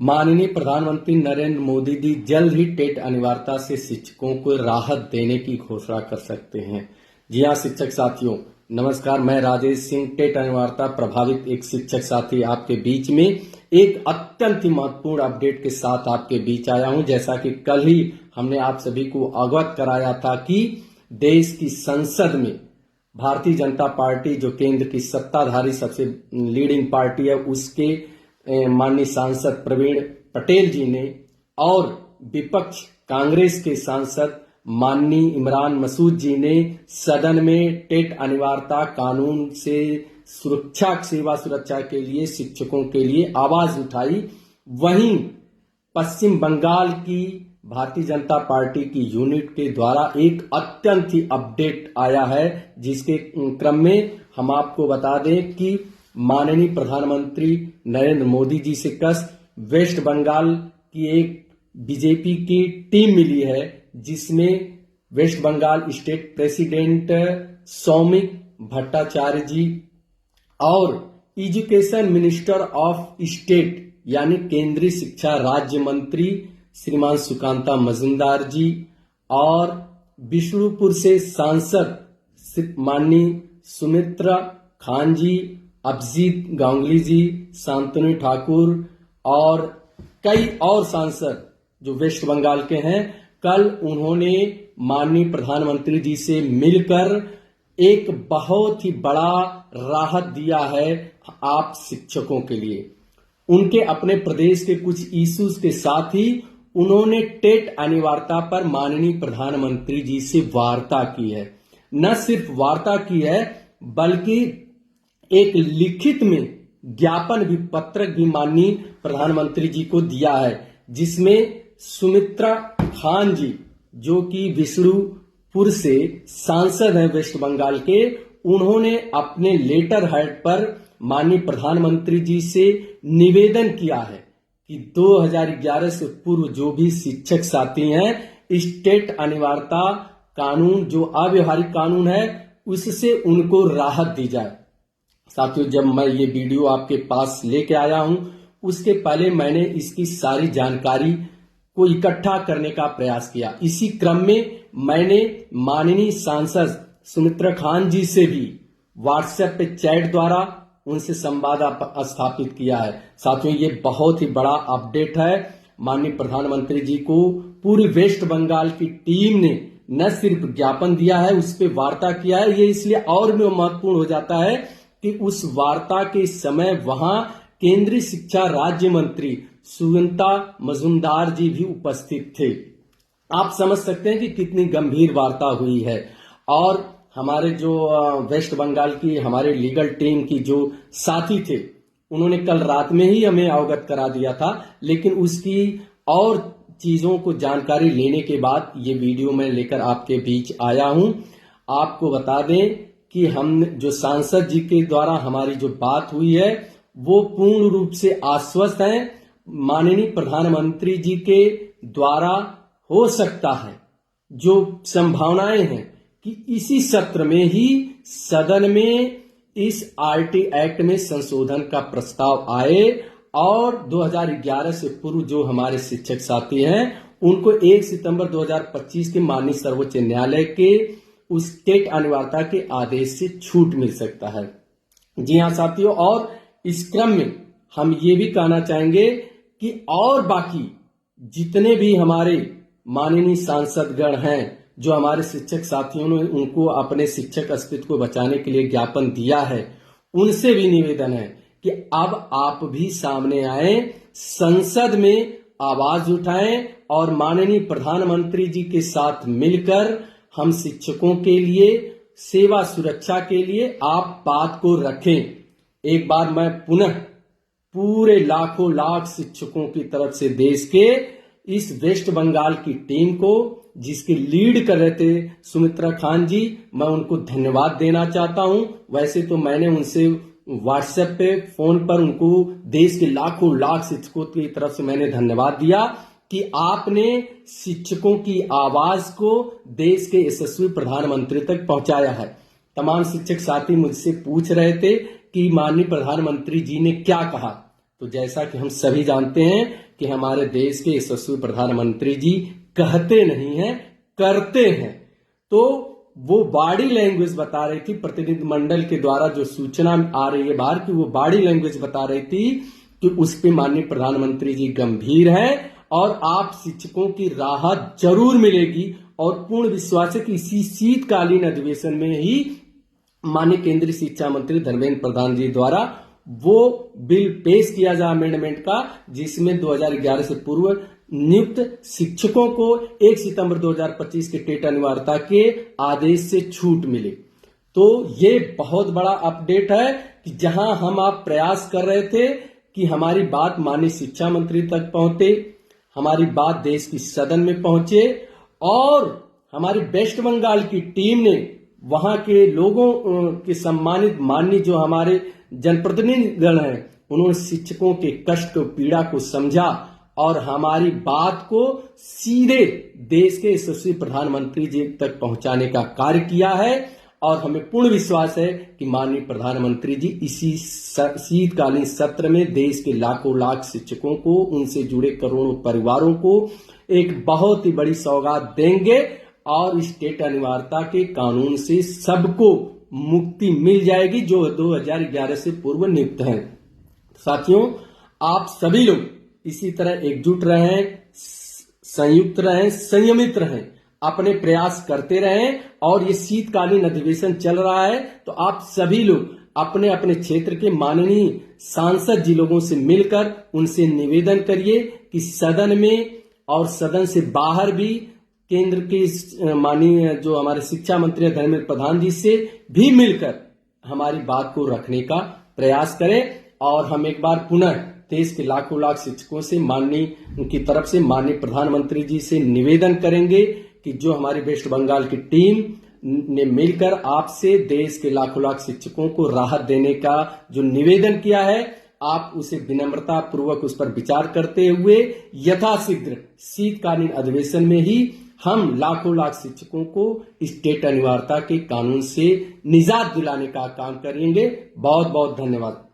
माननीय प्रधानमंत्री नरेंद्र मोदी जी जल्द ही टेट अनिवार्यता से शिक्षकों को राहत देने की घोषणा कर सकते हैं। जी हाँ शिक्षक साथियों, नमस्कार। मैं राजेश सिंह, टेट अनिवार्यता प्रभावित एक शिक्षक साथी आपके बीच में एक अत्यंत ही महत्वपूर्ण अपडेट के साथ आपके बीच आया हूं। जैसा कि कल ही हमने आप सभी को अवगत कराया था कि देश की संसद में भारतीय जनता पार्टी, जो केंद्र की सत्ताधारी सबसे लीडिंग पार्टी है, उसके माननीय सांसद प्रवीण पटेल जी ने और विपक्ष कांग्रेस के सांसद माननीय इमरान मसूद जी ने सदन में टेट अनिवार्यता कानून से सेवा सुरक्षा के लिए शिक्षकों के लिए आवाज उठाई। वहीं पश्चिम बंगाल की भारतीय जनता पार्टी की यूनिट के द्वारा एक अत्यंत ही अपडेट आया है, जिसके क्रम में हम आपको बता दें कि माननीय प्रधानमंत्री नरेंद्र मोदी जी से वेस्ट बंगाल की एक बीजेपी की टीम मिली है, जिसमें West Bengal state president Soumik Bhattacharya ji और एजुकेशन मिनिस्टर ऑफ स्टेट यानी केंद्रीय शिक्षा राज्य मंत्री श्रीमान सुकांता मजूमदार जी और विष्णुपुर से सांसद माननीय सुमित्रा खान जी, अभिजीत गांगुली जी, शांतनु ठाकुर और कई और सांसद जो वेस्ट बंगाल के हैं, कल उन्होंने माननीय प्रधानमंत्री जी से मिलकर एक बहुत ही बड़ा राहत दिया है आप शिक्षकों के लिए। उनके अपने प्रदेश के कुछ इश्यूज के साथ ही उन्होंने टेट अनिवार्यता पर माननीय प्रधानमंत्री जी से वार्ता की है। न सिर्फ वार्ता की है बल्कि एक लिखित में ज्ञापन भी, पत्रक भी माननीय प्रधानमंत्री जी को दिया है, जिसमें सुमित्रा खान जी, जो कि विष्णुपुर से सांसद हैं वेस्ट बंगाल के, उन्होंने अपने लेटर हेड पर माननीय प्रधानमंत्री जी से निवेदन किया है कि 2011 से पूर्व जो भी शिक्षक साथी हैं, टेट अनिवार्यता कानून जो अव्यवहारिक कानून है उससे उनको राहत दी जाए। साथियों, जब मैं ये वीडियो आपके पास लेके आया हूं, उसके पहले मैंने इसकी सारी जानकारी को इकट्ठा करने का प्रयास किया। इसी क्रम में मैंने माननीय सांसद सुमित्रा खान जी से भी व्हाट्सएप पे चैट द्वारा उनसे संवाद स्थापित किया है। साथियों, ये बहुत ही बड़ा अपडेट है। माननीय प्रधानमंत्री जी को पूरी वेस्ट बंगाल की टीम ने न सिर्फ ज्ञापन दिया है, उस पर वार्ता किया है। ये इसलिए और भी महत्वपूर्ण हो जाता है कि उस वार्ता के समय वहां केंद्रीय शिक्षा राज्य मंत्री सुकांता मजूमदार जी भी उपस्थित थे। आप समझ सकते हैं कि कितनी गंभीर वार्ता हुई है। और हमारे जो वेस्ट बंगाल की हमारे लीगल टीम की जो साथी थे, उन्होंने कल रात में ही हमें अवगत करा दिया था, लेकिन उसकी और चीजों को जानकारी लेने के बाद ये वीडियो मैं लेकर आपके बीच आया हूं। आपको बता दें कि हम जो सांसद जी के द्वारा हमारी जो बात हुई है, वो पूर्ण रूप से आश्वस्त हैं। माननीय प्रधानमंत्री जी के द्वारा हो सकता है, जो संभावनाएं हैं कि इसी सत्र में ही सदन में इस आरटी एक्ट में संशोधन का प्रस्ताव आए और 2011 से पूर्व जो हमारे शिक्षक साथी हैं, उनको 1 सितंबर 2025 के माननीय सर्वोच्च न्यायालय के उस टेट अनिवार्यता के आदेश से छूट मिल सकता है। जी हाँ साथियों, और इस क्रम में हम ये भी कहना चाहेंगे कि और बाकी जितने भी हमारे माननीय सांसदगण हैं, जो हमारे शिक्षक साथियों ने उनको अपने शिक्षक अस्तित्व को बचाने के लिए ज्ञापन दिया है, उनसे भी निवेदन है कि अब आप भी सामने आए, संसद में आवाज उठाएं और माननीय प्रधानमंत्री जी के साथ मिलकर हम शिक्षकों के लिए सेवा सुरक्षा के लिए आप बात को रखें। एक बार मैं पुनः पूरे लाखों लाख शिक्षकों की तरफ से देश के इस वेस्ट बंगाल की टीम को, जिसकी लीड कर रहे थे सुमित्रा खान जी, मैं उनको धन्यवाद देना चाहता हूं। वैसे तो मैंने उनसे व्हाट्सएप पे, फोन पर उनको देश के लाखों लाख शिक्षकों की तरफ से मैंने धन्यवाद दिया कि आपने शिक्षकों की आवाज को देश के यशस्वी प्रधानमंत्री तक पहुंचाया है। तमाम शिक्षक साथी मुझसे पूछ रहे थे कि माननीय प्रधानमंत्री जी ने क्या कहा। तो जैसा कि हम सभी जानते हैं कि हमारे देश के यशस्वी प्रधानमंत्री जी कहते नहीं हैं, करते हैं। तो वो बॉडी लैंग्वेज बता रही थी, प्रतिनिधि मंडल के द्वारा जो सूचना आ रही है बाहर की, वो बॉडी लैंग्वेज बता रही थी कि उस पे माननीय प्रधानमंत्री जी गंभीर हैं और आप शिक्षकों की राहत जरूर मिलेगी। और पूर्ण विश्वास है कि इसी शीतकालीन अधिवेशन में ही माननीय केंद्रीय शिक्षा मंत्री धर्मेंद्र प्रधान जी द्वारा वो बिल पेश किया जाए अमेंडमेंट का, जिसमें 2011 से पूर्व नियुक्त शिक्षकों को 1 सितंबर 2025 के टेट अनिवार्यता के आदेश से छूट मिले। तो ये बहुत बड़ा अपडेट है कि जहां हम आप प्रयास कर रहे थे कि हमारी बात माननीय शिक्षा मंत्री तक पहुंचे, हमारी बात देश की सदन में पहुंचे और हमारी वेस्ट बंगाल की टीम ने वहां के लोगों के सम्मानित माननीय जो हमारे जनप्रतिनिधिगण हैं, उन्होंने शिक्षकों के कष्ट को, पीड़ा को समझा और हमारी बात को सीधे देश के यशस्वी प्रधानमंत्री जी तक पहुंचाने का कार्य किया है। और हमें पूर्ण विश्वास है कि माननीय प्रधानमंत्री जी इसी शीतकालीन सत्र में देश के लाखों लाख शिक्षकों को, उनसे जुड़े करोड़ों परिवारों को एक बहुत ही बड़ी सौगात देंगे और इस टेट अनिवार्यता के कानून से सबको मुक्ति मिल जाएगी जो 2011 से पूर्व नियुक्त हैं। साथियों, आप सभी लोग इसी तरह एकजुट रहें, संयुक्त रहें, संयमित रहें, अपने प्रयास करते रहें। और ये शीतकालीन अधिवेशन चल रहा है तो आप सभी लोग अपने अपने क्षेत्र के माननीय सांसद जी लोगों से मिलकर उनसे निवेदन करिए कि सदन में और सदन से बाहर भी केंद्र के माननीय जो हमारे शिक्षा मंत्री धर्मेंद्र प्रधान जी से भी मिलकर हमारी बात को रखने का प्रयास करें। और हम एक बार पुनः देश के लाखों लाख शिक्षकों से माननीय उनकी तरफ से माननीय प्रधानमंत्री जी से निवेदन करेंगे कि जो हमारी वेस्ट बंगाल की टीम ने मिलकर आपसे देश के लाखों लाख शिक्षकों को राहत देने का जो निवेदन किया है, आप उसे विनम्रता पूर्वक उस पर विचार करते हुए यथाशीघ्र शीतकालीन अधिवेशन में ही हम लाखों लाख शिक्षकों को इस टेट अनिवार्यता के कानून से निजात दिलाने का काम करेंगे। बहुत बहुत धन्यवाद।